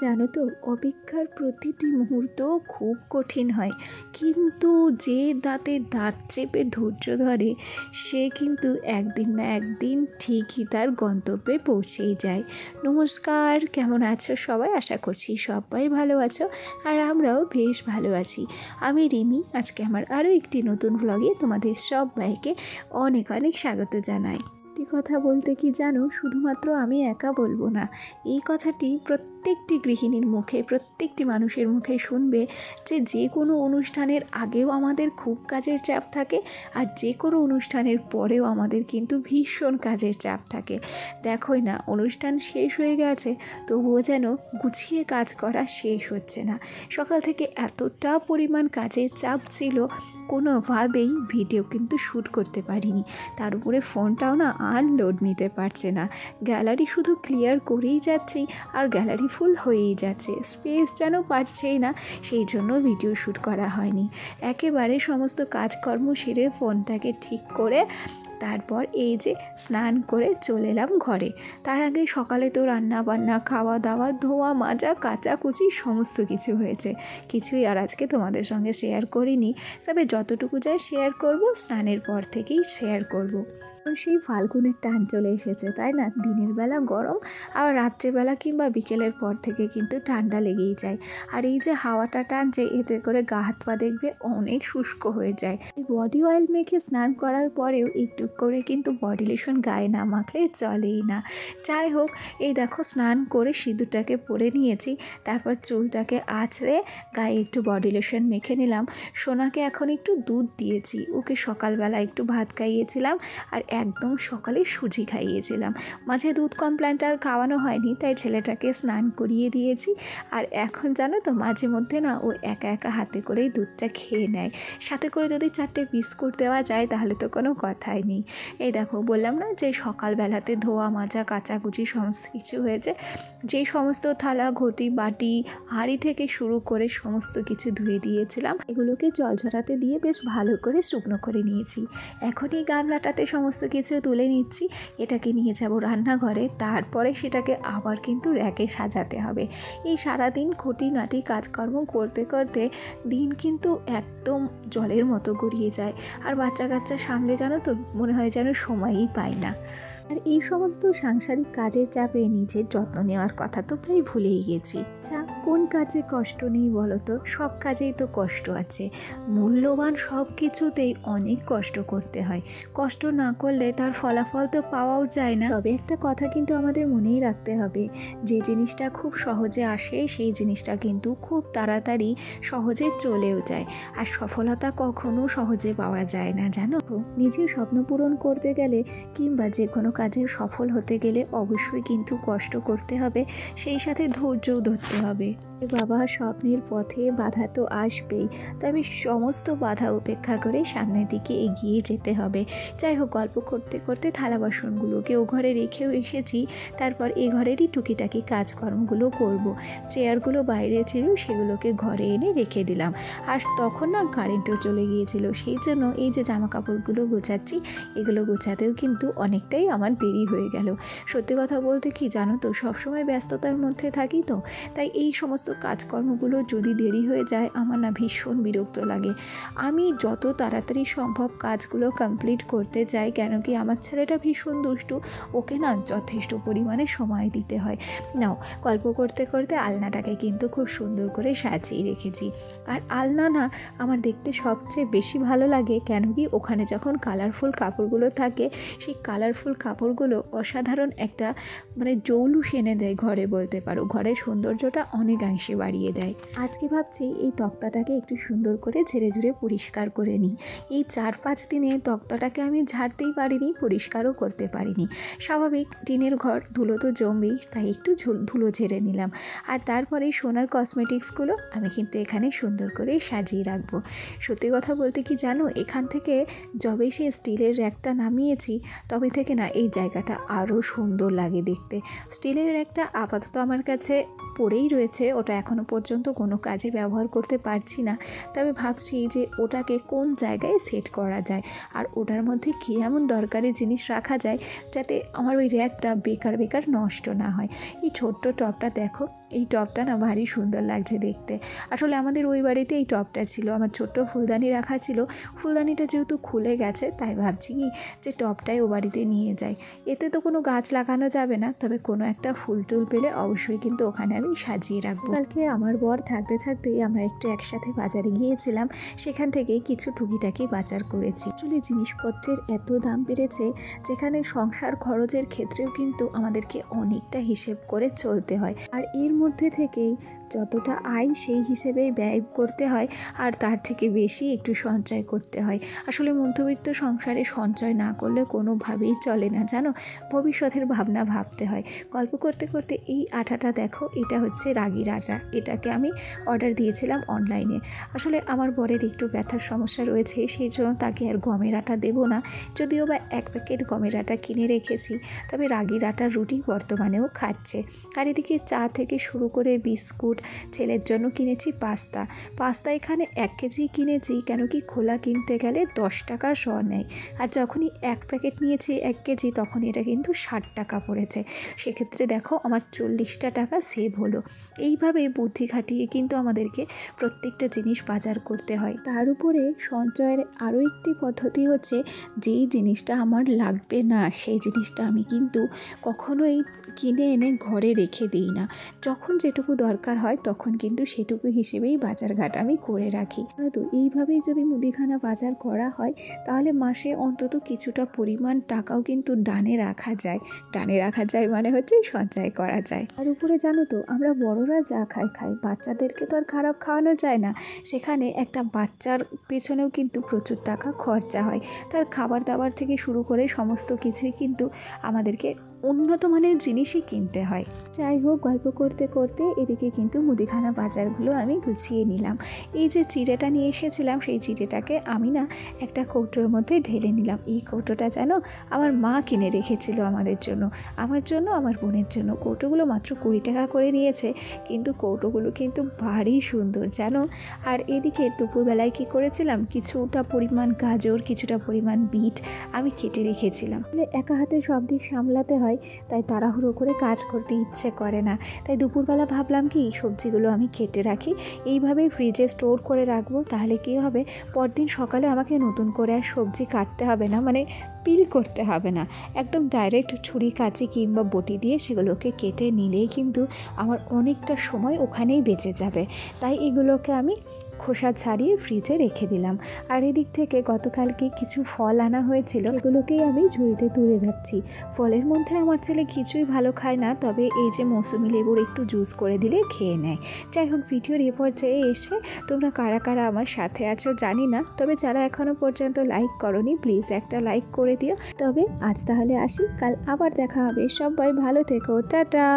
জানো তো, অপেক্ষার প্রতিটি মুহূর্ত খুব কঠিন হয়, কিন্তু যে দাঁতে দাঁত চেপে ধৈর্য ধরে সে কিন্তু একদিন না একদিন ঠিকই তার গন্তব্যে পৌঁছেই যায়। নমস্কার, কেমন আছো সবাই? আশা করছি সবাই ভালো আছো, আর আমরাও বেশ ভালো আছি। আমি রিমি। আজকে আমার আরও একটি নতুন ভ্লগে তোমাদের সবাইকে অনেক অনেক স্বাগত জানাই। কথা বলতে কি জানো, শুধুমাত্র আমি একা বলবো না, এই কথাটি প্রত্যেকটি গৃহিণীর মুখে, প্রত্যেকটি মানুষের মুখে শুনবে যে কোনো অনুষ্ঠানের আগেও আমাদের খুব কাজের চাপ থাকে, আর যে কোনো অনুষ্ঠানের পরেও আমাদের কিন্তু ভীষণ কাজের চাপ থাকে। দেখোই না, অনুষ্ঠান শেষ হয়ে গেছে তবুও যেন গুছিয়ে কাজ করা শেষ হচ্ছে না। সকাল থেকে এতটা পরিমাণ কাজের চাপ ছিল, কোনোভাবেই ভিডিও কিন্তু শ্যুট করতে পারিনি। তার উপরে ফোনটাও না আর লোড নিতে পারছে না। গ্যালারি শুধু ক্লিয়ার করেই যাচ্ছি আর গ্যালারি ফুল হয়েই যাচ্ছে, স্পেস যেন পাচ্ছেই না, সেই জন্য ভিডিও শ্যুট করা হয়নি। একেবারে সমস্ত কাজকর্ম সেরে ফোনটাকে ঠিক করে তারপর এই যে স্নান করে চলে এলাম ঘরে। তার আগে সকালে তো রান্না বান্না, খাওয়া দাওয়া, ধোয়া মাজা, কাচাকুচি সমস্ত কিছু হয়েছে। কিছুই আর আজকে তোমাদের সঙ্গে শেয়ার করিনি, তবে যতটুকু যাই শেয়ার করব, স্নানের পর থেকেই শেয়ার করব। সেই ফাল্গুনের টান চলে এসেছে, তাই না? দিনের বেলা গরম, আর রাত্রেবেলা কিংবা বিকেলের পর থেকে কিন্তু ঠান্ডা লেগেই যায়। আর এই যে হাওয়াটা টানছে, এতে করে গা হাত পা দেখবে অনেক শুষ্ক হয়ে যায়। এই বডি অয়েল মেখে স্নান করার পরেও একটু করে কিন্তু বডি লোশন গায়ে না মাখলে চলেই না। যাই হোক, এই দেখো স্নান করে সিঁদুরটাকে পরে নিয়েছি, তারপর চুলটাকে আঁচড়ে গায়ে একটু বডি লোশন মেখে নিলাম। সোনাকে এখন একটু দুধ দিয়েছি, ওকে সকালবেলা একটু ভাত খাইয়েছিলাম আর একদম সকালে সুজি খাইয়েছিলাম। মাঝে দুধ কমপ্ল্যানটা আর খাওয়ানো হয়নি, তাই ছেলেটাকে স্নান করিয়ে দিয়েছি। আর এখন জানো তো, মাঝে মধ্যে না ও একা একা হাতে করেই দুধটা খেয়ে নেয়। সাথে করে যদি 4টে বিস্কুট দেওয়া যায় তাহলে তো কোনো কথাই নেই। এই দেখো, বললাম না যে সকালবেলাতে ধোয়া মাজা কাচাকুচি সমস্ত কিছু হয়েছে। যে সমস্ত থালা ঘটি বাটি হাঁড়ি থেকে শুরু করে সমস্ত কিছু ধুয়ে দিয়েছিলাম, এগুলোকে জল ঝরাতে দিয়ে বেশ ভালো করে শুকনো করে নিয়েছি। এখন এই গামলাটাতে সমস্ত কিছু তুলে নিচ্ছি, এটাকে নিয়ে যাব রান্নাঘরে, তারপরে সেটাকে আবার কিন্তু র্যাকে সাজাতে হবে। এই সারাদিন খুঁটিনাটি কাজকর্ম করতে করতে দিন কিন্তু একদম জলের মতো গড়িয়ে যায়। আর বাচ্চা কাচ্চা সামলে জানো তো, মনে হয় যেন সময়ই পাই না। আর এই সমস্ত সাংসারিক কাজের চাপে নিজের যত্ন নেওয়ার কথা তো প্রায় ভুলেই গেছি। আচ্ছা, কোন কাজে কষ্ট নেই বলো তো? সব কাজেই তো কষ্ট আছে। মূল্যবান সব কিছুতেই অনেক কষ্ট করতে হয়। কষ্ট না করলে তার ফলাফল তো পাওয়াও যায় না। তবে একটা কথা কিন্তু আমাদের মনেই রাখতে হবে, যে জিনিসটা খুব সহজে আসে সেই জিনিসটা কিন্তু খুব তাড়াতাড়ি সহজে চলেও যায়। আর সফলতা কখনো সহজে পাওয়া যায় না, জানো তো? নিজের স্বপ্ন পূরণ করতে গেলে কিংবা যে কোনো কাজে সফল হতে গেলে অবশ্যই কিন্তু কষ্ট করতে হবে, সেই সাথে ধৈর্যও ধরতে হবে। বাবা, স্বপ্নের পথে বাধা তো আসবেই, তবে সমস্ত বাধা উপেক্ষা করে সামনের দিকে এগিয়ে যেতে হবে। যাই হোক, গল্প করতে করতে থালা বাসনগুলোকে ও ঘরে রেখেও এসেছি। তারপর এ ঘরেরই টুকিটাকি কাজকর্মগুলো করব। চেয়ারগুলো বাইরে ছিল, সেগুলোকে ঘরে এনে রেখে দিলাম। আর তখন না কারেন্টও চলে গিয়েছিল, সেই জন্য এই যে জামা কাপড়গুলো গোছাচ্ছি, এগুলো গোছাতেও কিন্তু অনেকটাই আমার দেরি হয়ে গেল। সত্যি কথা বলতে কি জানো তো, সবসময় ব্যস্ততার মধ্যে থাকি তো, তাই এই সমস্ত কাজকর্মগুলো যদি দেরি হয়ে যায় আমার না ভীষণ বিরক্ত লাগে। আমি যত তাড়াতাড়ি সম্ভব কাজগুলো কমপ্লিট করতে চাই, কেন কি আমার ছেলেটা ভীষণ দুষ্টু, ওকে না যথেষ্ট পরিমাণে সময় দিতে হয়। নাও, গল্প করতে করতে আলনাটাকে কিন্তু খুব সুন্দর করে সাজিয়ে রেখেছি। আর আলনা না আমার দেখতে সবচেয়ে বেশি ভালো লাগে, কেন কি ওখানে যখন কালারফুল কাপড়গুলো থাকে, সেই কালারফুল কাপড়গুলো অসাধারণ একটা জৌলুস এনে দেয় ঘরে, বলতে পারো ঘরের সৌন্দর্যটা অনেকাংশে বাড়িয়ে দেয়। আজকে ভাবছি এই তক্তাটাকে একটু সুন্দর করে ঝেড়ে ঝুড়ে পরিষ্কার করে নিই। এই 4-5 দিনে তক্তাটাকে আমি ঝাড়তেই পারিনি, পরিষ্কারও করতে পারিনি। স্বাভাবিক, টিনের ঘর, ধুলো তো জমবেই, তাই একটু ধুলো ঝেড়ে নিলাম। আর তারপরে সোনার কসমেটিক্সগুলো আমি কিন্তু এখানে সুন্দর করে সাজিয়ে রাখবো। সত্যি কথা বলতে কি জানো, এখান থেকে যবে সে স্টিলের র্যাকটা নামিয়েছি তবে থেকে না এই জায়গাটা আরও সুন্দর লাগে দেখতে। স্টিলের র্যাকটা আপাতত আমার কাছে পড়েই রয়েছে, ওটা এখনও পর্যন্ত কোনো কাজে ব্যবহার করতে পারছি না। তবে ভাবছি যে ওটাকে কোন জায়গায় সেট করা যায়, আর ওটার মধ্যে কী এমন দরকারি জিনিস রাখা যায় যাতে আমার ওই র্যাকটা বেকার বেকার নষ্ট না হয়। এই ছোট্ট টবটা দেখো, এই টবটা না ভারী সুন্দর লাগছে দেখতে। আসলে আমাদের ওই বাড়িতে এই টবটা ছিল, আমার ছোট্ট ফুলদানি রাখা ছিল। ফুলদানিটা যেহেতু খুলে গেছে, তাই ভাবছি কি যে টবটাই ও বাড়িতে নিয়ে যাই। এতে তো কোনো গাছ লাগানো যাবে না, তবে কোনো একটা ফুল টুল পেলে অবশ্যই কিন্তু ওখানে আমি সাজিয়ে রাখবো। কালকে আমার বর থাকতে থাকতেই আমরা একটু একসাথে বাজারে গিয়েছিলাম, সেখান থেকে কিছু টুকিটাকি বাজার করেছি। আসলে জিনিসপত্রের এত দাম বেড়েছে, যেখানে সংসার খরচের ক্ষেত্রেও কিন্তু আমাদেরকে অনেকটা হিসেব করে চলতে হয়। আর এর মধ্যে থেকেই যতটা আয় সেই হিসেবেই ব্যয় করতে হয়, আর তার থেকে বেশি একটু সঞ্চয় করতে হয়। আসলে মধ্যবিত্ত সংসারে সঞ্চয় না করলে কোনোভাবেই চলে না, জানো। ভবিষ্যতের ভাবনা ভাবতে হয়। গল্প করতে করতে এই আটাটা দেখো, এটা হচ্ছে রাগির আটা। এটাকে আমি অর্ডার দিয়েছিলাম অনলাইনে। আসলে আমার বরের একটু ব্যথার সমস্যা রয়েছে, সেই জন্য তাকে আর গমের আটা দেবো না। যদিও বা 1 প্যাকেট গমের আটা কিনে রেখেছি, তবে রাগির আটার রুটি বর্তমানেও খাচ্ছে। আর এদিকে চা থেকে শুরু করে বিস্কুট, ছেলের জন্য কিনেছি পাস্তা এখানে 1 কেজি কিনেছি, কেন কি খোলা কিনতে গেলে 10 টাকা শ নেয়। আর যখনই 1 প্যাকেট নিয়েছি 1 কেজি, তখন এটা কিন্তু 60 টাকা পড়েছে। সেক্ষেত্রে দেখো আমার 40টা টাকা সেভ হলো। এইভাবে বুদ্ধি খাটিয়ে কিন্তু আমাদেরকে প্রত্যেকটা জিনিস বাজার করতে হয়। তার উপরে সঞ্চয়ের আরও একটি পদ্ধতি হচ্ছে, যেই জিনিসটা আমার লাগবে না সেই জিনিসটা আমি কিন্তু কখনোই কিনে এনে ঘরে রেখে দিই না। যখন যেটুকু দরকার হয় তখন কিন্তু সেটুকু হিসেবেই বাজারঘাট আমি করে রাখি। তো এইভাবেই যদি মুদিখানা বাজার করা হয়, তাহলে মাসে অন্তত কিছুটা পরিমাণ টাকাও কিন্তু ডানে রাখা যায় মানে হচ্ছে সঞ্চয় করা যায়। আর উপরে জানো তো, আমরা বড়রা যা খাই, বাচ্চাদেরকে তো আর খারাপ খাওয়ানো যায় না। সেখানে একটা বাচ্চার পেছনেও কিন্তু প্রচুর টাকা খরচা হয়। তার খাবার দাবার থেকে শুরু করে সমস্ত কিছুই কিন্তু আমাদেরকে উন্নত মানের জিনিসই কিনতে হয়। যাই হোক, গল্প করতে করতে এদিকে কিন্তু মুদিখানা বাজারগুলো আমি গুছিয়ে নিলাম। এই যে চিড়েটা নিয়ে এসেছিলাম, সেই চিড়েটাকে আমি না একটা কৌটোর মধ্যে ঢেলে নিলাম। এই কৌটোটা যেন আমার মা কিনে রেখেছিল আমাদের জন্য, আমার বোনের জন্য। কৌটোগুলো মাত্র 20 টাকা করে নিয়েছে, কিন্তু কৌটোগুলো কিন্তু ভারী সুন্দর, জানো। আর এদিকে দুপুরবেলায় কি করেছিলাম, কিছুটা পরিমাণ গাজর, কিছুটা পরিমাণ বিট আমি কেটে রেখেছিলাম। একা হাতে সব দিক সামলাতে হয়, তাই তাড়াহুড়ো করে কাজ করতে ইচ্ছে করে না। তাই দুপুরবেলা ভাবলাম কি সবজিগুলো আমি কেটে রাখি, এইভাবেই ফ্রিজে স্টোর করে রাখবো। তাহলে কি হবে, পরদিন সকালে আমাকে নতুন করে আর সবজি কাটতে হবে না, মানে পিল করতে হবে না। একদম ডাইরেক্ট ছুরি কাঁচি কিংবা বটি দিয়ে সেগুলোকে কেটে নিলেই কিন্তু আমার অনেকটা সময় ওখানেই বেঁচে যাবে। তাই এগুলোকে আমি খোসা ছাড়িয়ে ফ্রিজে রেখে দিলাম। আর এদিক থেকে গতকালকে কিছু ফল আনা হয়েছিল, এগুলোকেই আমি ঝুড়িতে তুলে রাখছি। ফলের মধ্যে আমার ছেলে কিছুই ভালো খায় না, তবে এই যে মৌসুমি লেবুর একটু জুস করে দিলে খেয়ে নেয়। যাই হোক, ভিডিওর এ পর্যায়ে এসে তোমরা কারা কারা আমার সাথে আছো জানি না, তবে যারা এখনও পর্যন্ত লাইক করোনি প্লিজ একটা লাইক করে দিও। তবে আজ তাহলে আসি, কাল আবার দেখা হবে। সবাই ভালো থেকো, টাটা।